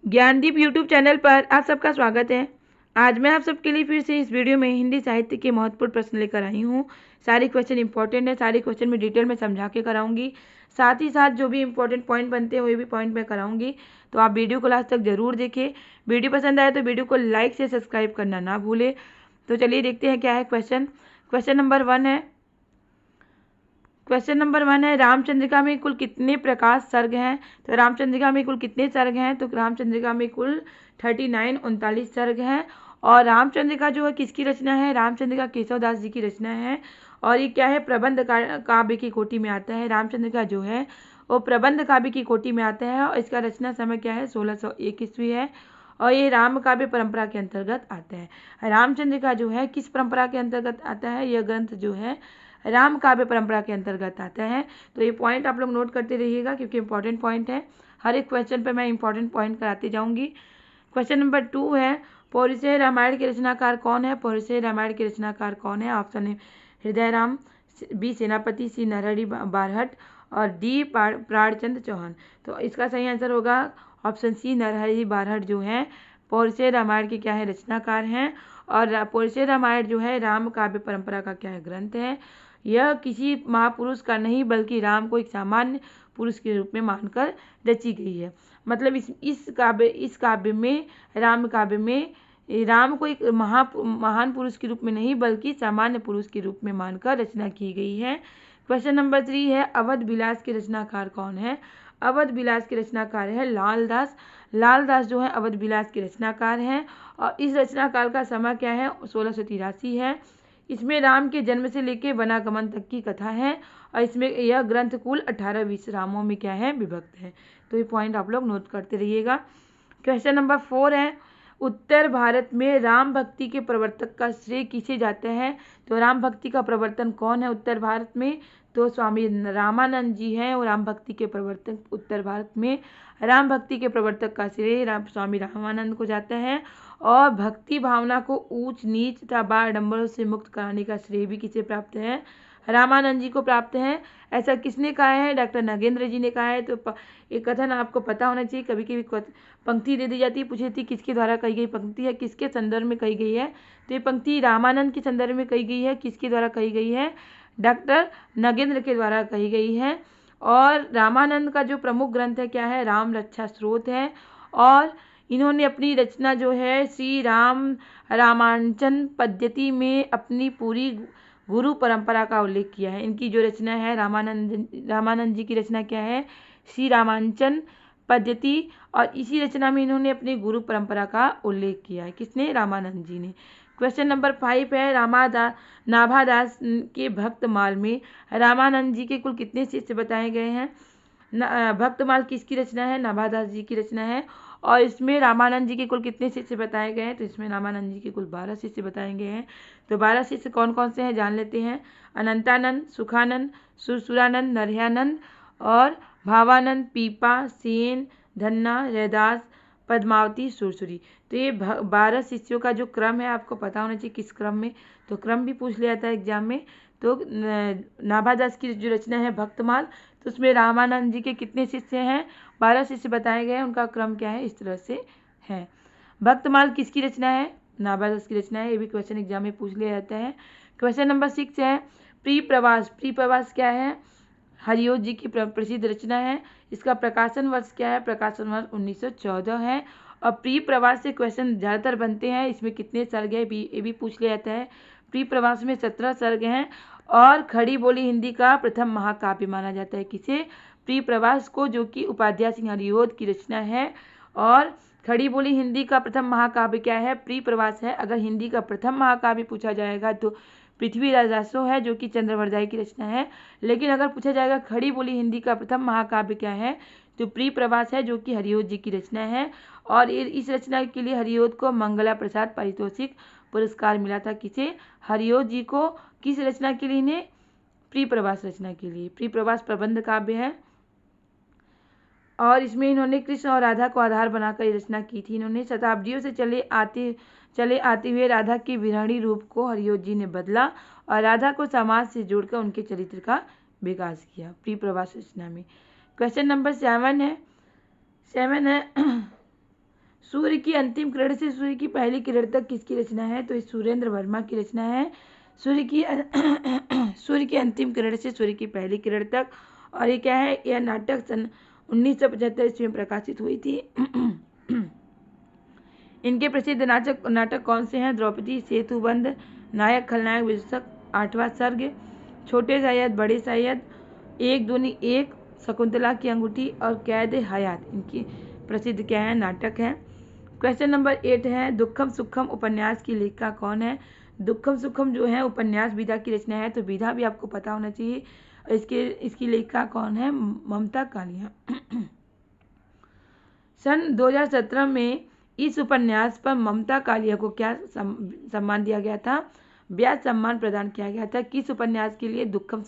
Gyandeep YouTube channel पर आप सबका स्वागत है। आज मैं आप सबके लिए फिर से इस वीडियो में हिंदी साहित्य के महत्वपूर्ण प्रश्न लेकर आई हूँ। सारे क्वेश्चन इंपॉर्टेंट है, सारे क्वेश्चन में डिटेल में समझा के कराऊंगी। साथ ही साथ जो भी इंपॉर्टेंट पॉइंट बनते हैं वो भी पॉइंट मैं कराऊंगी, तो आप वीडियो को लास्ट तक जरूर देखें। वीडियो पसंद आए तो वीडियो को लाइक से सब्सक्राइब करना ना भूले। तो चलिए देखते हैं क्या है क्वेश्चन। क्वेश्चन नंबर 1 है रामचंद्रिका में कुल कितने प्रकाश सर्ग हैं। तो रामचंद्रिका में कुल कितने सर्ग हैं, तो रामचंद्रिका में कुल 39 सर्ग हैं। और रामचंद्रिका जो है किसकी रचना है, रामचंद्रिका केशवदास जी की रचना है। और ये क्या है, प्रबंध काव्य की कोटि में आता है। रामचंद्रिका जो है वो प्रबंध काव्य की कोटि में आता है और इसका रचना समय क्या है, 1601 ईस्वी है। और ये राम काव्य परंपरा के अंतर्गत आता है। रामचंद्रिका जो है किस परंपरा के अंतर्गत आता है, यह ग्रंथ जो है राम काव्य परंपरा के अंतर्गत आता है। तो ये पॉइंट आप लोग नोट करते रहिएगा क्योंकि इंपॉर्टेंट पॉइंट है। हर एक क्वेश्चन पे मैं इंपॉर्टेंट पॉइंट कराती जाऊंगी। क्वेश्चन नंबर 2 है पौरुषेय रामायण के रचनाकार कौन है। पौरुषेय रामायण के रचनाकार कौन है। ऑप्शन है हृदय राम, बी सेनापति, सी नरहरि बारहट और डी प्राणचंद्र चौहान। तो इसका सही आंसर होगा ऑप्शन सी, नरहरि बारहट जो है पौरुषेय रामायण के क्या है, रचनाकार हैं। और पौरुषेय रामायण जो है राम काव्य परंपरा का क्या है, ग्रंथ है। यह किसी महापुरुष का नहीं बल्कि राम को एक सामान्य पुरुष के रूप में मानकर रची गई है। मतलब इस काव्य में, राम काव्य में राम को एक महान पुरुष के रूप में नहीं बल्कि सामान्य पुरुष के रूप में मानकर रचना की गई है। क्वेश्चन नंबर 3 है अवध विलास के रचनाकार कौन है। अवध विलास के रचनाकार है लालदास। लालदास जो है अवध विलास के रचनाकार हैं और इस रचनाकाल का समय क्या है, 1683 है। इसमें राम के जन्म से लेकर वनागमन तक की कथा है और इसमें यह ग्रंथ कुल 18 विश्रामों में क्या है, विभक्त है। तो ये पॉइंट आप लोग नोट करते रहिएगा। क्वेश्चन नंबर 4 है उत्तर भारत में राम भक्ति के प्रवर्तक का श्रेय किसे जाता है। तो राम भक्ति का प्रवर्तन कौन है उत्तर भारत में, तो स्वामी रामानंद जी हैं और राम भक्ति के प्रवर्तक उत्तर भारत में। राम भक्ति के प्रवर्तक का श्रेय स्वामी रामानंद को जाता है। और भक्ति भावना को ऊंच नीच तथा बाड़ंबरों से मुक्त कराने का श्रेय भी किसे प्राप्त है, रामानंद जी को प्राप्त है। ऐसा किसने कहा है, डॉक्टर नगेंद्र जी ने कहा है। तो ये कथन आपको पता होना चाहिए। कभी कभी पंक्ति दे दी जाती है, पूछी थी किसके द्वारा कही गई पंक्ति है, किसके संदर्भ में कही गई है। तो ये पंक्ति रामानंद के संदर्भ में कही गई है। किसके द्वारा कही गई है, डॉक्टर नगेंद्र के द्वारा कही गई है। और रामानंद का जो प्रमुख ग्रंथ है क्या है, राम रक्षा स्रोत है। और इन्होंने अपनी रचना जो है श्री राम रामांचन पद्धति में अपनी पूरी गुरु परंपरा का उल्लेख किया है। इनकी जो रचना है रामानंद जी की रचना क्या है, श्री रामांचन पद्धति। और इसी रचना में इन्होंने अपनी गुरु परंपरा का उल्लेख किया है। किसने, रामानंद जी ने। क्वेश्चन नंबर 5 है नाभादास के भक्तमाल में रामानंद जी के कुल कितने शिष्य बताए गए हैं। भक्तमाल किसकी रचना है, नाभादास जी की रचना है। और इसमें रामानंद जी के कुल कितने शिष्य बताए गए हैं, तो इसमें रामानंद जी के कुल 12 शिष्य बताए गए हैं। तो 12 शिष्य कौन कौन से हैं जान लेते हैं। अनंतानंद, सुखानंद, सुरसुरानंद, नरहयानंद और भावानंद, पीपा, सेन, धन्ना, रैदास, पद्मावती, सुरसुरी। तो ये 12 शिष्यों का जो क्रम है आपको पता होना चाहिए किस क्रम में, तो क्रम भी पूछ लिया जाता है एग्जाम में। तो नाभादास की जो रचना है भक्तमाल, तो उसमें रामानंद जी के कितने शिष्य हैं, 12 शिष्य बताए गए हैं। उनका क्रम क्या है, इस तरह से है। भक्तमाल किसकी रचना है, नाभादास की रचना है। ये भी क्वेश्चन एग्जाम में पूछ लिया जाता है। क्वेश्चन नंबर 6 है प्री प्रवास। प्री प्रवास क्या है, हरिओत जी की प्रसिद्ध रचना है। इसका प्रकाशन वर्ष क्या है, प्रकाशन वर्ष 1914 है। और प्री प्रवास से क्वेश्चन ज़्यादातर बनते हैं। इसमें कितने सर्ग है ये भी पूछ लिया जाता है। प्री प्रवास में 17 सर्ग हैं। और खड़ी बोली हिंदी का प्रथम महाकाव्य माना जाता है किसे, प्री प्रवास को, जो कि उपाध्याय सिंह हरिओत की रचना है। और खड़ी बोली हिंदी का प्रथम महाकाव्य क्या है, प्री प्रवास है। अगर हिंदी का प्रथम महाकाव्य पूछा जाएगा तो पृथ्वीराज रासो है, जो कि चंद्रवरदाई की रचना है। लेकिन अगर पूछा जाएगा खड़ी बोली हिंदी का प्रथम महाकाव्य क्या है, तो प्री प्रवास है, जो कि हरिओत जी की रचना है। और इस रचना के लिए हरिओत को मंगला प्रसाद पारितोषिक पुरस्कार मिला था। किसे, हरिओत जी को। किस रचना के लिए, इन्हें प्री प्रवास रचना के लिए। प्री प्रवास प्रबंध काव्य है और इसमें इन्होंने कृष्ण और राधा को आधार बनाकर रचना की थी। इन्होंने शताब्दियों से चले आते हुए राधा के विरहणी रूप को हरिओत जी ने बदला और राधा को समाज से जोड़कर उनके चरित्र का विकास किया प्री प्रवास रचना में। क्वेश्चन नंबर 7 है सूर्य की अंतिम किरण से सूर्य की पहली किरण तक किसकी रचना है? तो ये सुरेंद्र वर्मा की रचना है। सूर्य की अंतिम किरण से सूर्य की पहली किरण तक। और ये क्या है? यह नाटक सन 1975 ईस्वी में प्रकाशित हुई थी। इनके प्रसिद्ध नाटक कौन से हैं? द्रौपदी, सेतुबंध, नायक खलनायक विदूषक, 8वां सर्ग, छोटे सैयद, बड़े सैयद, एक दूनी एक, शकुंतला की अंगूठी और कैद हयात इनकी प्रसिद्ध क्या है? नाटक है। क्वेश्चन नंबर 8 है, दुखम सुखम उपन्यास की लेखिका कौन है? दुखम सुखम जो है उपन्यास विधा की रचना है, तो विधा भी आपको पता होना चाहिए। इसकी लेखिका कौन है? ममता कालिया। सन 2017 में इस उपन्यास पर ममता कालिया को क्या सम्मान दिया गया था? व्यास सम्मान प्रदान किया गया था। किस उपन्यास के लिए? दुखम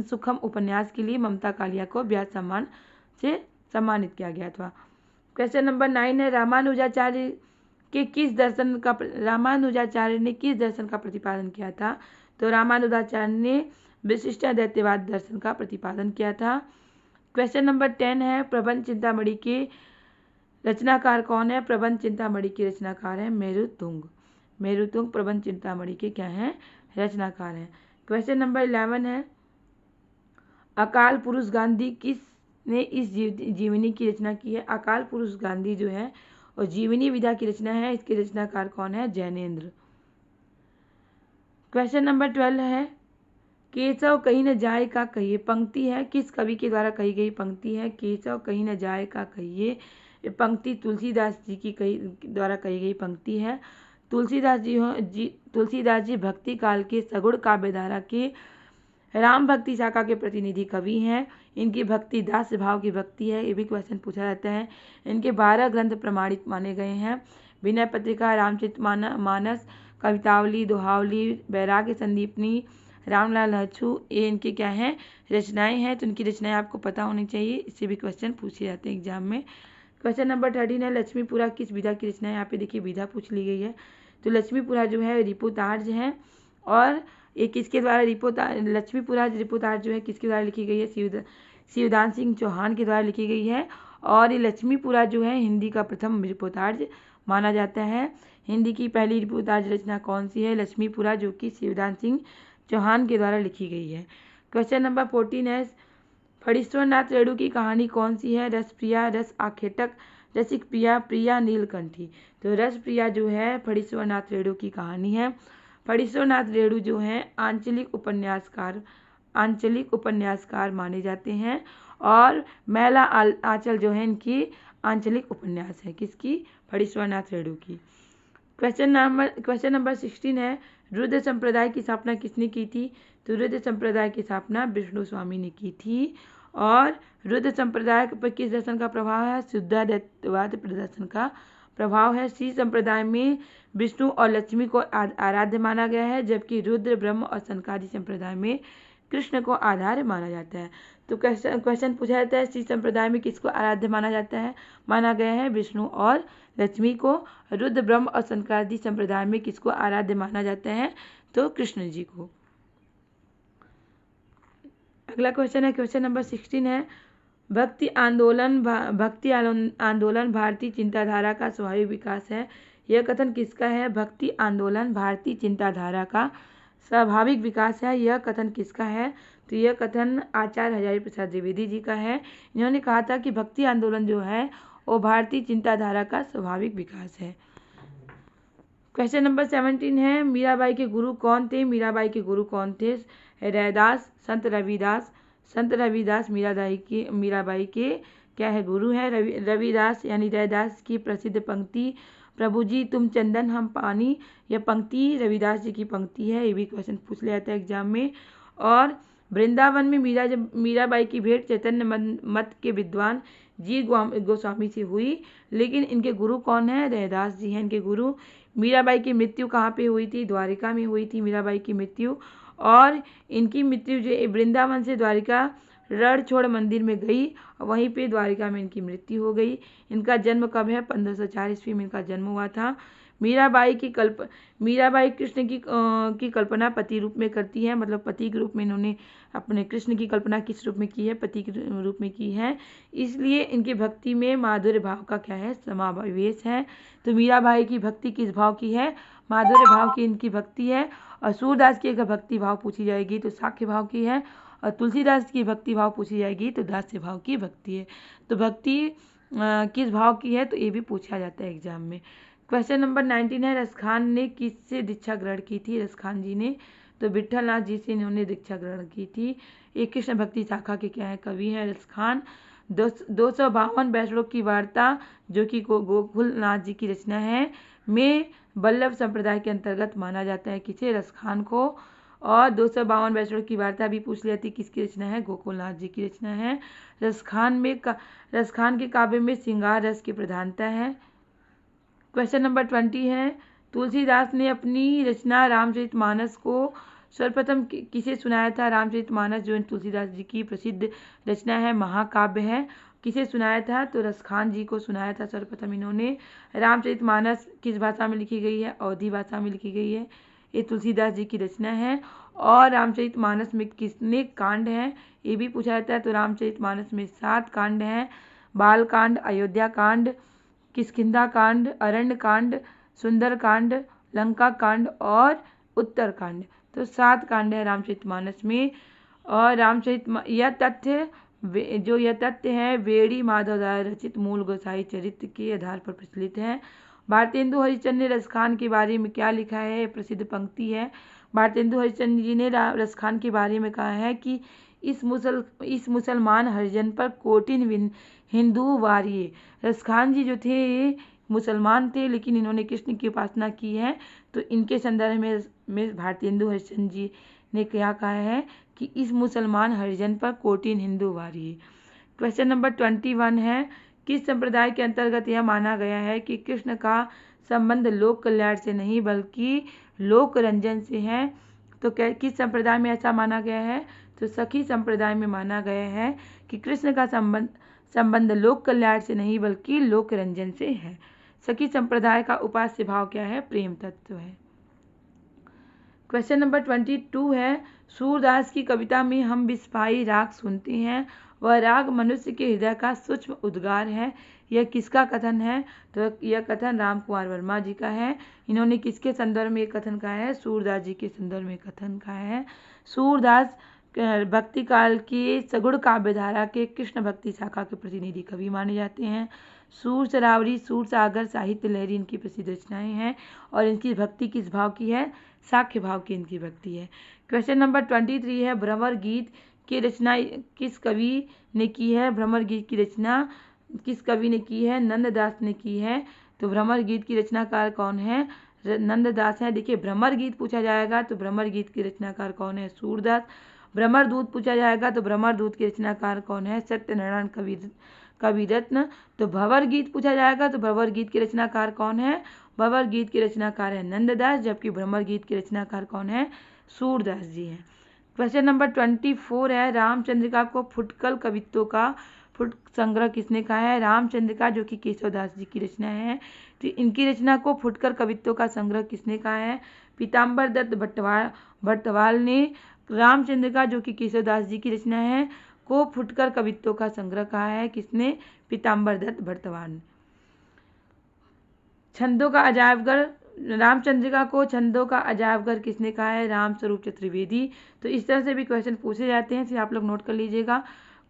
सुखम उपन्यास के लिए ममता कालिया को व्यास सम्मान से सम्मानित किया गया था। क्वेश्चन नंबर 9 है, रामानुजाचार्य ने किस दर्शन का प्रतिपादन किया था? तो रामानुजाचार्य ने विशिष्टाद्वैतवाद दर्शन का प्रतिपादन किया था। क्वेश्चन नंबर 10 है, प्रबंध चिंतामणि के रचनाकार कौन है? प्रबंध चिंतामणि के रचनाकार है मेरुतुंग प्रबंध चिंतामणि के क्या हैं? रचनाकार हैं। क्वेश्चन नंबर 11 है, अकाल पुरुष गांधी किसने इस जीवनी की रचना की है? अकाल पुरुष गांधी जो है और जीवनी विधा की रचना है, इसके रचनाकार कौन है? जैनेन्द्र। क्वेश्चन नंबर 12 है, केशव कहीं न जाए का कहिए पंक्ति है, किस कवि के द्वारा कही गई पंक्ति है? केशव कहीं न जाए का कहिए, ये पंक्ति तुलसीदास जी की द्वारा कही गई पंक्ति है। तुलसीदास जी भक्ति काल के सगुण काव्यधारा के राम भक्ति शाखा के प्रतिनिधि कवि हैं। इनकी भक्ति दास भाव की भक्ति है, ये भी क्वेश्चन पूछा जाता है। इनके 12 ग्रंथ प्रमाणित माने गए हैं। विनय पत्रिका, रामचरितमानस, कवितावली, दोहावली, वैराग्य संदीपनी, रामलाल हच्छू, ये इनके क्या हैं? रचनाएं हैं। तो इनकी रचनाएं आपको पता होनी चाहिए, इससे भी क्वेश्चन पूछे जाते हैं एग्जाम में। क्वेश्चन नंबर 13 है, लक्ष्मीपुरा किस विधा की रचना है? यहाँ पे देखिए विधा पूछ ली गई है। तो लक्ष्मीपुरा जो है रिपुतार्ज है, और ये किसके द्वारा लक्ष्मीपुरा रिपुतार्ज जो है किसके द्वारा लिखी गई है? शिवदान सिंह चौहान के द्वारा लिखी गई है। और ये लक्ष्मीपुरा जो है हिंदी का प्रथम रिपुतार्ज माना जाता है। हिंदी की पहली रिपुतार्ज रचना कौन सी है? लक्ष्मीपुरा, जो कि शिवदान सिंह चौहान के द्वारा लिखी गई है। क्वेश्चन नंबर 14 है, फणीश्वरनाथ रेणु की कहानी कौन सी है? रसप्रिया, रस आखेटक, रसिक प्रिया, प्रिया नीलकंठी। तो रसप्रिया जो है फणीश्वरनाथ रेणु की कहानी है। फणीश्वरनाथ रेणु जो है आंचलिक उपन्यासकार माने जाते हैं। और मैला आंचल जो है इनकी आंचलिक उपन्यास है, किसकी? फणीश्वरनाथ रेणु की। क्वेश्चन नंबर 16 है, रुद्र संप्रदाय की स्थापना किसने की थी? तो रुद्र संप्रदाय की स्थापना विष्णु स्वामी ने की थी। और रुद्र संप्रदाय पर किस दर्शन का प्रभाव है? शुद्धाद्वैतवाद दर्शन का प्रभाव है। श्री संप्रदाय में विष्णु और लक्ष्मी को आराध्य माना गया है, जबकि रुद्र, ब्रह्म और सनकादि संप्रदाय में कृष्ण को आधार्य माना जाता है। तो क्वेश्चन पूछा जाता है, श्री संप्रदाय में किसको आराध्य माना गया है? विष्णु और लक्ष्मी को। रुद्र, ब्रह्म और सनकादि संप्रदाय में किसको आराध्य माना जाता है? तो कृष्ण जी को। अगला क्वेश्चन है, क्वेश्चन नंबर 16 है, भक्ति आंदोलन भारतीय चिंताधारा का स्वाभाविक विकास है। यह कथन किसका है? भक्ति आंदोलन भारतीय चिंताधारा का स्वाभाविक विकास है। यह कथन किसका है? तो यह कथन आचार्य हजारी प्रसाद द्विवेदी जी का है। इन्होंने कहा था कि भक्ति आंदोलन जो है वो भारतीय चिंताधारा का स्वाभाविक विकास है। क्वेश्चन नंबर 17 है, मीराबाई के गुरु कौन थे? मीराबाई के गुरु कौन थे? रैदास, संत रविदास मीराबाई के क्या है? गुरु है। रविदास यानी रैदास की प्रसिद्ध पंक्ति, प्रभु जी तुम चंदन हम पानी, यह पंक्ति रविदास जी की पंक्ति है। ये भी क्वेश्चन पूछ लिया जाता है एग्जाम में। और वृंदावन में मीराबाई की भेंट चैतन्य मत के विद्वान जी गोस्वामी से हुई, लेकिन इनके गुरु कौन है? रैदास जी हैं इनके गुरु। मीराबाई की मृत्यु कहाँ पे हुई थी? द्वारिका में हुई थी मीराबाई की मृत्यु। और इनकी मृत्यु जो वृंदावन से द्वारिका रणछोड़ मंदिर में गई और वहीं पे द्वारिका में इनकी मृत्यु हो गई। इनका जन्म कब है? 1504 ईस्वी में इनका जन्म हुआ था। मीराबाई कृष्ण की कल्पना पति रूप में करती है, मतलब पति के रूप में इन्होंने अपने कृष्ण की कल्पना किस रूप में की है? पति के रूप में की है। इसलिए इनकी भक्ति में माधुर्य भाव का क्या है? समावेश है। तो मीराबाई की भक्ति किस भाव की है? माधुर्य भाव की इनकी भक्ति है। और सूरदास की अगर भक्ति भाव पूछी जाएगी तो साख्य भाव की है, और तुलसीदास की भक्ति भाव पूछी जाएगी तो दास्य भाव की भक्ति है। तो भक्ति किस भाव की है? तो ये भी पूछा जाता है एग्जाम में। क्वेश्चन नंबर 19 है, रसखान ने किससे दीक्षा ग्रहण की थी? रसखान जी ने तो विठल नाथ जी से इन्होंने दीक्षा ग्रहण की थी। एक कृष्ण भक्ति शाखा के क्या है? कवि हैं रसखान। 252 बैसलों की वार्ता जो कि गोकुल नाथ जी की रचना है, में बल्लभ संप्रदाय के अंतर्गत माना जाता है किसे? रसखान को। और 252 बैसलों की वार्ता भी पूछ ली जाती, किसकी रचना है? गोकुलनाथ जी की रचना है। रसखान के काव्य में श्रृंगार रस की प्रधानता है। क्वेश्चन नंबर 20 है, तुलसीदास ने अपनी रचना रामचरितमानस को सर्वप्रथम किसे सुनाया था? रामचरितमानस जो तुलसीदास जी की प्रसिद्ध रचना है, महाकाव्य है, किसे सुनाया था? तो रसखान जी को सुनाया था सर्वप्रथम इन्होंने। रामचरितमानस किस भाषा में लिखी गई है? अवधी भाषा में लिखी गई है। ये तुलसीदास जी की रचना है। और रामचरितमानस में कितने कांड हैं? ये भी पूछा जाता है। तो रामचरितमानस में 7 कांड हैं। बाल कांड, अयोध्या कांड, किष्किंधा कांड, अरण्य कांड, सुंदर कांड, लंका कांड और उत्तर कांड। तो 7 कांड है रामचरितमानस में। और यह तथ्य है वेड़ी माधव द्वारा रचित मूल गोसाई चरित्र के आधार पर प्रचलित है। भारतेंदु हरिश्चंद्र ने रसखान के बारे में क्या लिखा है? प्रसिद्ध पंक्ति है। भारतेंदु हरिश्चंद्र जी ने रसखान के बारे में कहा है कि इस मुसलमान हरिजन पर कोटिन हिंदू वारिये। रसखान जी जो थे मुसलमान थे, लेकिन इन्होंने कृष्ण की उपासना की है। तो इनके संदर्भ में भारतेंदु हरिश्चंद्र जी ने क्या कहा है कि इस मुसलमान हरिजन पर कोटिन हिंदू वारिये। क्वेश्चन नंबर 21 है, किस संप्रदाय के अंतर्गत यह माना गया है कि कृष्ण का संबंध लोक कल्याण से नहीं बल्कि लोक रंजन से है? तो किस संप्रदाय में ऐसा माना गया है? तो सखी संप्रदाय में माना गया है कि कृष्ण का संबंध लोक कल्याण से नहीं बल्कि लोक रंजन से है। सखी संप्रदाय का उपास्य भाव क्या है? प्रेम तत्व है। क्वेश्चन नंबर 22 है, सूरदास की कविता में हम बिस्पाई राग सुनते हैं, वह राग मनुष्य के हृदय का सूक्ष्म उद्गार है। यह किसका कथन है? तो यह कथन राम कुमार वर्मा जी का है। इन्होंने किसके संदर्भ में कथन कहा है? सूरदास जी के संदर्भ में कथन कहा है। सूरदास भक्ति काल के सगुण काव्य धारा के कृष्ण भक्ति शाखा के प्रतिनिधि कवि माने जाते हैं। सूर सरावरी, सूर सागर, साहित्य लहरी इनकी प्रसिद्ध रचनाएं हैं। और इनकी भक्ति किस भाव की है? साख्य भाव की इनकी भक्ति है। क्वेश्चन नंबर 23 है, भ्रमर गीत की रचना किस कवि ने की है? भ्रमर गीत की रचना किस कवि ने की है? नंददास ने की है। तो भ्रमर गीत की रचनाकार कौन है? नंददास है। देखिए, भ्रमर गीत पूछा जाएगा तो भ्रमर गीत की रचनाकार कौन है? सूरदास। भ्रमर दूत पूछा जाएगा तो भ्रमर दूत के रचनाकार कौन है? सत्यनारायण कविरत्न। तो भंवर गीत पूछा जाएगा तो भंवर गीत के रचनाकार कौन है? भंवर गीत के रचनाकार है नंददास, जबकि भ्रमर गीत के रचनाकार कौन है? सूरदास जी हैं। क्वेश्चन नंबर 24 है, रामचंद्रिका को फुटकल कवित्वों का संग्रह किसने कहा है? रामचंद्रिका जो कि केशवदास जी की रचना है, तो इनकी रचना को फुटकर कवित्वों का संग्रह किसने कहा है? पीताम्बर दत्त भट्टवाल ने रामचंद्रिका जो कि केशवदास जी की रचना है को फुटकर कवित्वों का संग्रह कहा है। किसने? पीताम्बर दत्त भट्टवाल। छंदों का अजायबघर, रामचंद्रिका को छंदों का अजायबघर किसने कहा है? रामस्वरूप चतुर्वेदी। तो इस तरह से भी क्वेश्चन पूछे जाते हैं, फिर आप लोग नोट कर लीजिएगा।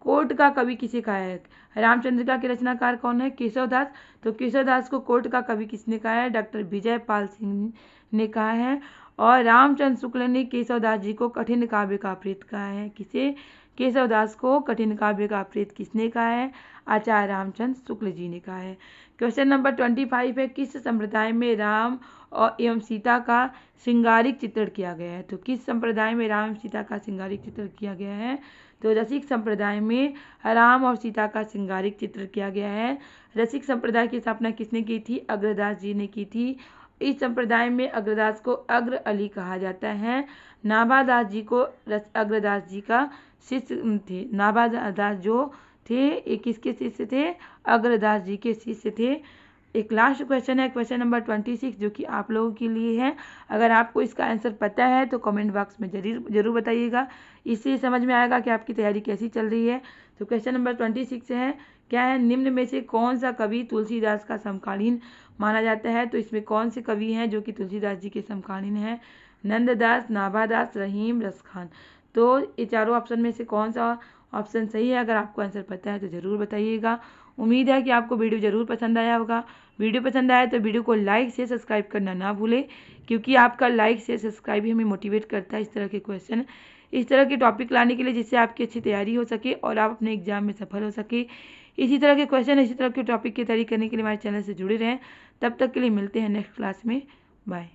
कोर्ट का कवि किसे कहा है? रामचंद्रिका के रचनाकार कौन है? केशवदास। तो केशवदास को कोर्ट का कवि किसने कहा है? डॉक्टर विजय पाल सिंह ने कहा है। और रामचंद्र शुक्ल ने केशवदास जी को कठिन काव्य का प्रेत कहा है। किसे? केशवदास को कठिन काव्य का प्रेत किसने कहा है? आचार्य रामचंद्र शुक्ल जी ने कहा है। क्वेश्चन नंबर 25 है, किस संप्रदाय में राम और एवं सीता का श्रृंगारिक चित्रण किया गया है? तो किस संप्रदाय में राम सीता का श्रृंगारिक चित्रण किया गया है? तो रसिक संप्रदाय में राम और सीता का श्रृंगारिक चित्र किया गया है। रसिक संप्रदाय की स्थापना किसने की थी? अग्रदास जी ने की थी। इस संप्रदाय में अग्रदास को अग्र अली कहा जाता है। नाभादास जी को अग्रदास जी का शिष्य थे। नाभादास जो थे ये किसके शिष्य थे? अग्रदास जी के शिष्य थे। एक लास्ट क्वेश्चन है, क्वेश्चन नंबर 26, जो कि आप लोगों के लिए है। अगर आपको इसका आंसर पता है तो कमेंट बॉक्स में जरूर बताइएगा। इससे समझ में आएगा कि आपकी तैयारी कैसी चल रही है। तो क्वेश्चन नंबर 26 है, क्या है? निम्न में से कौन सा कवि तुलसीदास का समकालीन माना जाता है? तो इसमें कौन से कवि हैं जो कि तुलसीदास जी के समकालीन हैं? नंददास, नाभादास, रहीम, रसखान। तो ये चारों ऑप्शन में से कौन सा ऑप्शन सही है? अगर आपको आंसर पता है तो ज़रूर बताइएगा। उम्मीद है कि आपको वीडियो ज़रूर पसंद आया होगा। वीडियो पसंद आया तो वीडियो को लाइक से सब्सक्राइब करना ना भूलें, क्योंकि आपका लाइक से सब्सक्राइब ही हमें मोटिवेट करता है इस तरह के क्वेश्चन, इस तरह के टॉपिक लाने के लिए, जिससे आपकी अच्छी तैयारी हो सके और आप अपने एग्जाम में सफल हो सके। इसी तरह के क्वेश्चन, इसी तरह के टॉपिक की तैयारी करने के लिए हमारे चैनल से जुड़े रहें। तब तक के लिए मिलते हैं नेक्स्ट क्लास में। बाय।